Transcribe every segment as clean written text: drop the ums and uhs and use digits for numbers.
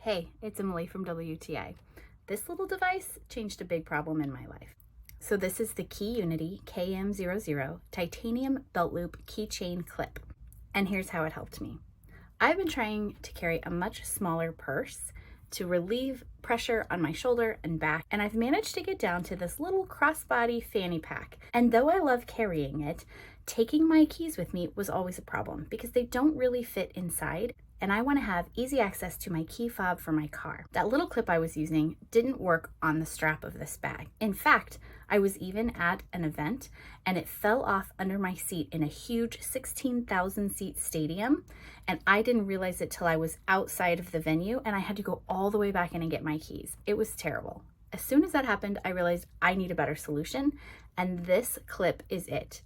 Hey, it's Emily from WTA. This little device changed a big problem in my life. So this is the KeyUnity KM00 titanium belt loop keychain clip. And here's how it helped me. I've been trying to carry a much smaller purse to relieve pressure on my shoulder and back, and I've managed to get down to this little crossbody fanny pack. And though I love carrying it, taking my keys with me was always a problem because they don't really fit inside, and I want to have easy access to my key fob for my car. That little clip I was using didn't work on the strap of this bag. In fact, I was even at an event and it fell off under my seat in a huge 16,000 seat stadium, and I didn't realize it till I was outside of the venue and I had to go all the way back in and get my keys. It was terrible. As soon as that happened, I realized I need a better solution, and this clip is it.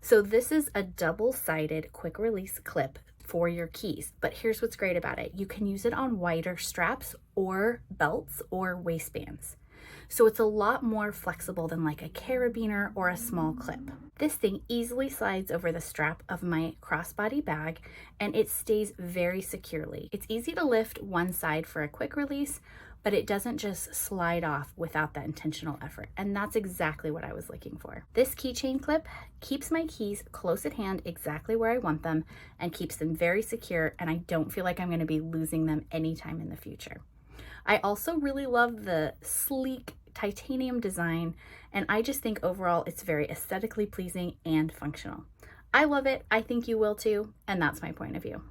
So this is a double-sided quick release clip for your keys, but here's what's great about it. You can use it on wider straps or belts or waistbands. So it's a lot more flexible than like a carabiner or a small clip. This thing easily slides over the strap of my crossbody bag and it stays very securely. It's easy to lift one side for a quick release, but it doesn't just slide off without that intentional effort. And that's exactly what I was looking for. This keychain clip keeps my keys close at hand exactly where I want them and keeps them very secure, and I don't feel like I'm going to be losing them anytime in the future. I also really love the sleek titanium design, and I just think overall it's very aesthetically pleasing and functional. I love it. I think you will too, and that's my point of view.